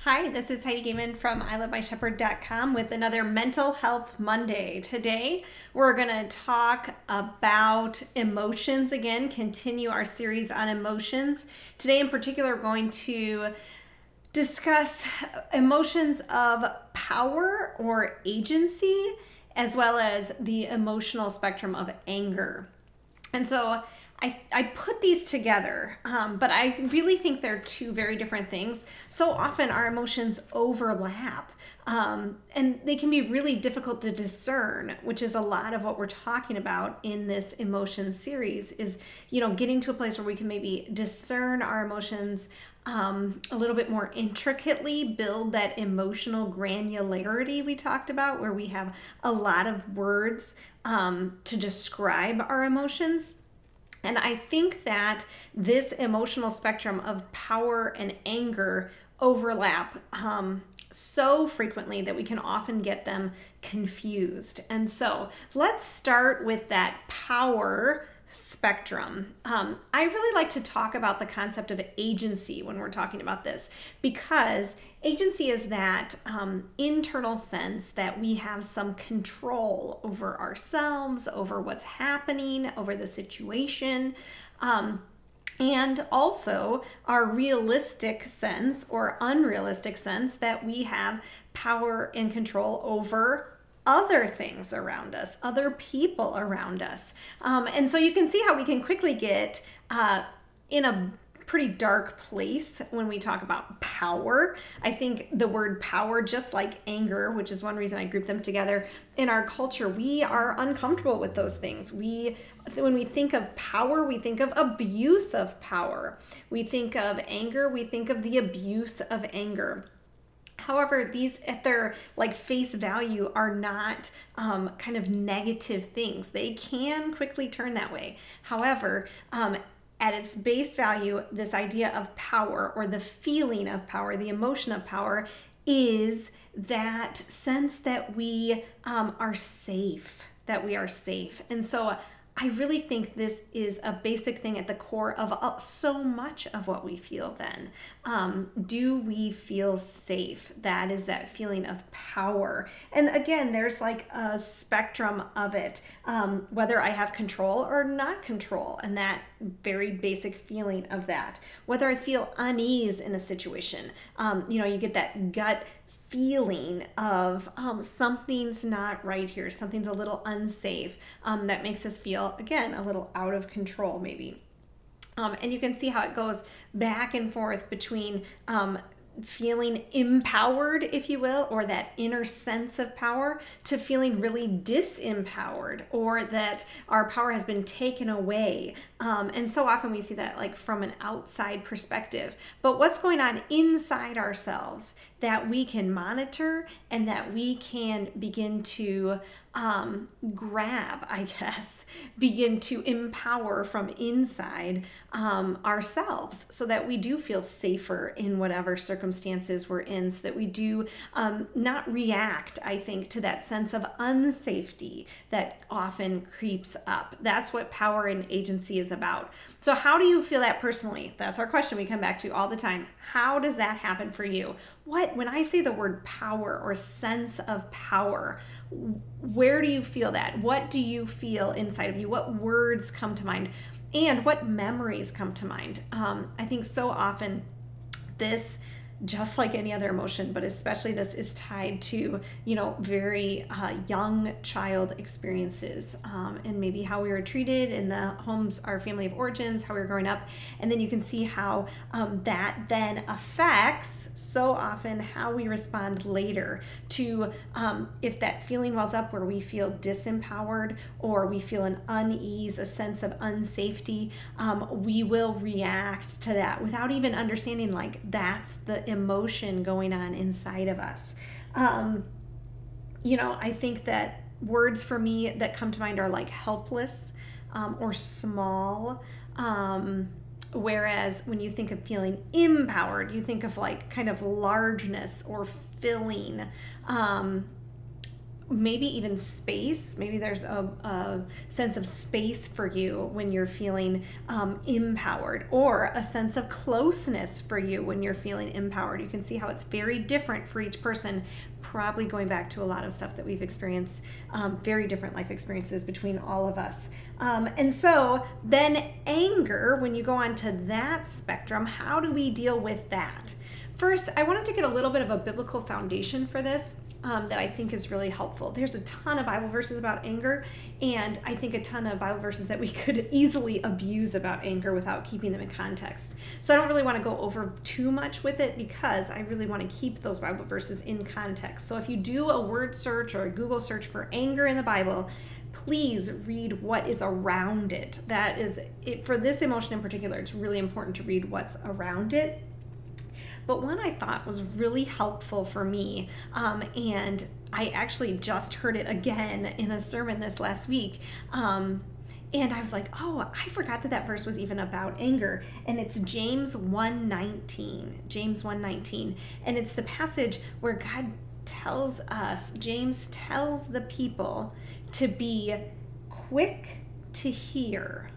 Hi, this is Heidi Gaiman from ilovemyshepherd.com with another Mental Health Monday. Today, we're going to talk about emotions again, continue our series on emotions. Today in particular, we're going to discuss emotions of power or agency, as well as the emotional spectrum of anger. And so I put these together, but I really think they're two very different things. So often our emotions overlap, and they can be really difficult to discern, which is a lot of what we're talking about in this emotion series is, getting to a place where we can maybe discern our emotions a little bit more intricately, build that emotional granularity we talked about, where we have a lot of words to describe our emotions. And I think that this emotional spectrum of power and anger overlap so frequently that we can often get them confused. And so let's start with that power spectrum. I really like to talk about the concept of agency when we're talking about this, because agency is that internal sense that we have some control over ourselves, over what's happening, over the situation. And also our realistic sense or unrealistic sense that we have power and control over other things around us, other people around us. And so you can see how we can quickly get in a pretty dark place when we talk about power. I think the word power, just like anger, which is one reason I group them together, in our culture, we are uncomfortable with those things. When we think of power, we think of abuse of power. We think of anger, we think of the abuse of anger. However, these at their face value are not kind of negative things. They can quickly turn that way. However, at its base value, this idea of power or the feeling of power, the emotion of power, is that sense that we are safe, And so I really think this is a basic thing at the core of so much of what we feel then. Do we feel safe? That is that feeling of power. And again, there's like a spectrum of it, whether I have control or not control, and that very basic feeling of that. Whether I feel unease in a situation, you get that gut feeling of something's not right here, something's a little unsafe, that makes us feel, again, a little out of control maybe. And you can see how it goes back and forth between feeling empowered, if you will, or that inner sense of power, to feeling really disempowered, or that our power has been taken away. And so often we see that from an outside perspective. But what's going on inside ourselves that we can monitor and that we can begin to grab, begin to empower from inside ourselves, so that we do feel safer in whatever circumstances we're in, so that we do not react, I think, to that sense of unsafety that often creeps up. That's what power and agency is about. So how do you feel that personally? That's our question we come back to all the time. How does that happen for you? When I say the word power or sense of power, where do you feel that? What do you feel inside of you? What words come to mind? And what memories come to mind? I think so often this, just like any other emotion, but especially this, is tied to, very young child experiences, and maybe how we were treated in the homes, our family of origins, how we were growing up. And then you can see how that then affects so often how we respond later to if that feeling wells up where we feel disempowered or we feel an unease, a sense of unsafety, we will react to that without even understanding that's the emotion going on inside of us. I think that words for me that come to mind are helpless or small. Whereas when you think of feeling empowered, you think of kind of largeness or filling, maybe even space. Maybe there's a sense of space for you when you're feeling empowered, or a sense of closeness for you when you're feeling empowered. You can see how it's very different for each person, probably going back to a lot of stuff that we've experienced, very different life experiences between all of us. And so then anger, when you go on to that spectrum, how do we deal with that? First, I wanted to get a little bit of a biblical foundation for this. That I think is really helpful. There's a ton of Bible verses about anger, and I think a ton of Bible verses that we could easily abuse about anger without keeping them in context. So I don't really want to go over too much with it, because I really want to keep those Bible verses in context. So if you do a word search or a Google search for anger in the Bible, please read what is around it. That is it. For this emotion in particular, it's really important to read what's around it. But one I thought was really helpful for me, and I actually just heard it again in a sermon this last week, and I was like, oh, I forgot that verse was even about anger, and it's James 1:19, James 1:19, and it's the passage where God tells us, James tells the people to be quick to hear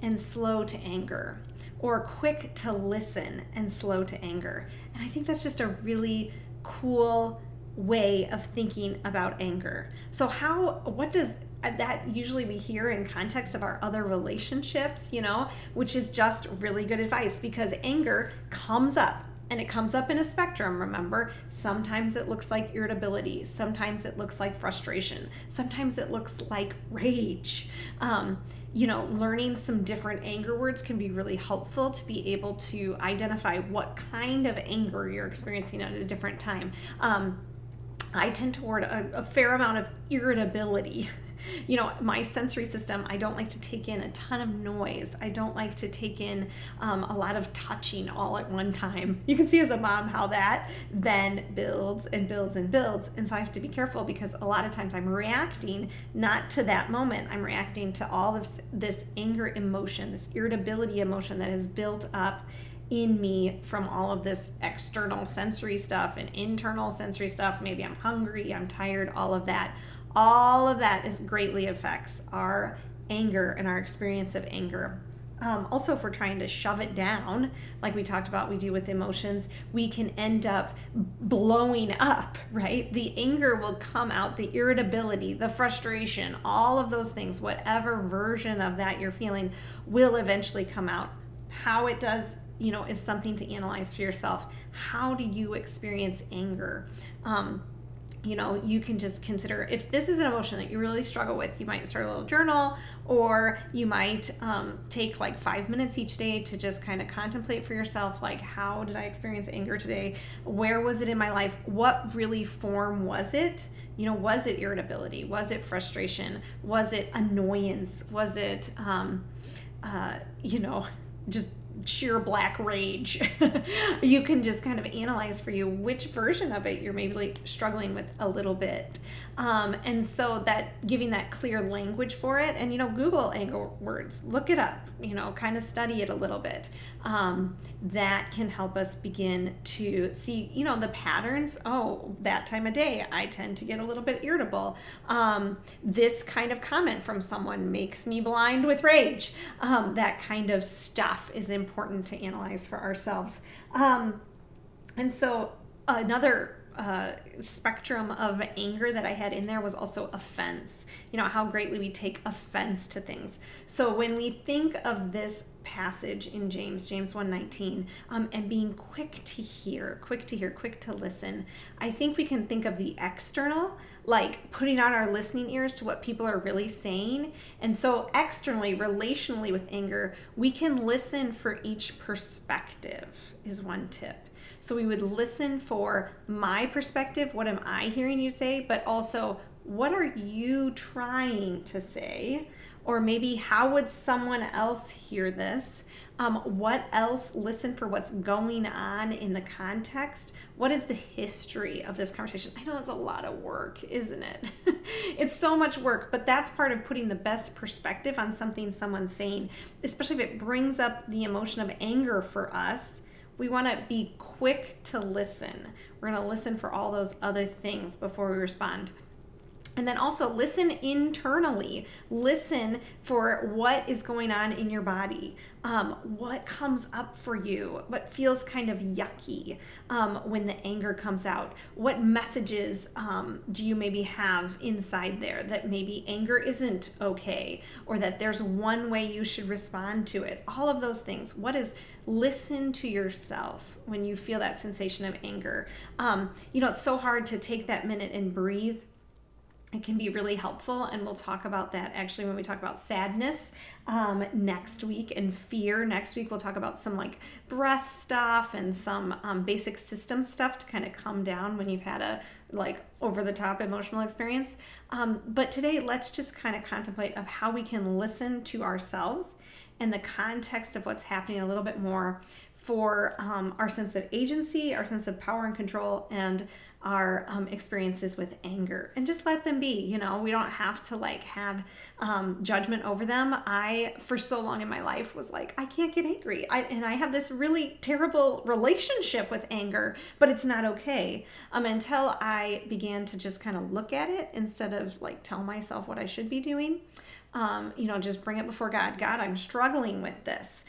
and slow to anger, or quick to listen and slow to anger. And I think that's just a really cool way of thinking about anger. So what does that usually we hear in context of our other relationships, which is just really good advice, because anger comes up. And it comes up in a spectrum, remember? Sometimes it looks like irritability. Sometimes it looks like frustration. Sometimes it looks like rage. Learning some different anger words can be really helpful to be able to identify what kind of anger you're experiencing at a different time. I tend toward a fair amount of irritability. My sensory system, I don't like to take in a ton of noise. I don't like to take in a lot of touching all at one time. You can see as a mom how that then builds and builds and builds. And so I have to be careful, because a lot of times I'm reacting not to that moment. I'm reacting to all of this anger emotion, this irritability emotion that has built up in me from all of this external sensory stuff and internal sensory stuff. Maybe I'm hungry, I'm tired, all of that. All of that greatly affects our anger and our experience of anger. Also, if we're trying to shove it down, like we talked about, we do with emotions, we can end up blowing up, right? The anger will come out, the irritability, the frustration, all of those things, whatever version of that you're feeling will eventually come out. How it does, is something to analyze for yourself. How do you experience anger? You can just consider, if this is an emotion that you really struggle with, you might start a little journal, or you might take like 5 minutes each day to just kind of contemplate for yourself, like, how did I experience anger today? Where was it in my life? What really form was it? Was it irritability? Was it frustration? Was it annoyance? Was it, just sheer black rage? You can just kind of analyze for you which version of it you're maybe struggling with a little bit. And so that giving that clear language for it, and Google anger words, look it up, kind of study it a little bit. That can help us begin to see, the patterns. Oh, that time of day, I tend to get a little bit irritable. This kind of comment from someone makes me blind with rage. That kind of stuff is important to analyze for ourselves. And so another spectrum of anger that I had in there was also offense. How greatly we take offense to things. So when we think of this passage in James 1:19, and being quick to hear, quick to listen, I think we can think of the external, like putting on our listening ears to what people are really saying. And so externally, relationally with anger, we can listen for each perspective is one tip. So we would listen for my perspective, what am I hearing you say, but also what are you trying to say? Or maybe how would someone else hear this? What else? Listen for what's going on in the context. What is the history of this conversation? I know it's a lot of work, isn't it? It's so much work, but that's part of putting the best perspective on something someone's saying, especially if it brings up the emotion of anger for us. We want to be quick to listen. We're going to listen for all those other things before we respond. And then also listen internally. Listen for what is going on in your body. What comes up for you? What feels kind of yucky when the anger comes out? What messages do you maybe have inside there that maybe anger isn't okay, or that there's one way you should respond to it? All of those things. Listen to yourself when you feel that sensation of anger. It's so hard to take that minute and breathe. It can be really helpful, and we'll talk about that actually when we talk about sadness next week, and fear next week. We'll talk about some like breath stuff and some basic system stuff to kind of come down when you've had a like over-the-top emotional experience. But today, let's just kind of contemplate of how we can listen to ourselves and the context of what's happening a little bit more for our sense of agency, our sense of power and control, and our experiences with anger, and just let them be. We don't have to like have judgment over them. I, for so long in my life, was like, I can't get angry. And I have this really terrible relationship with anger, but it's not okay. Until I began to just kind of look at it instead of like tell myself what I should be doing. Just bring it before God. God, I'm struggling with this.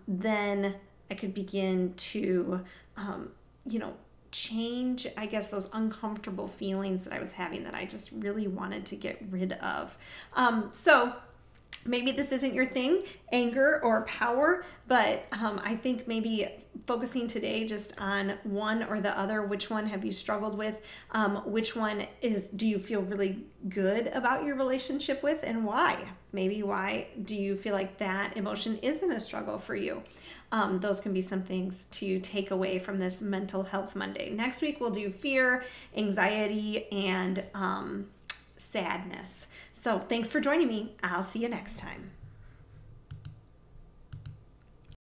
Then I could begin to, change, I guess, those uncomfortable feelings that I was having that I just really wanted to get rid of. So maybe this isn't your thing, anger or power, but I think maybe focusing today just on one or the other. Which one have you struggled with? Which one do you feel really good about your relationship with, and why? Maybe why do you feel like that emotion isn't a struggle for you? Those can be some things to take away from this Mental Health Monday. Next week, we'll do fear, anxiety, and sadness. So thanks for joining me. I'll see you next time.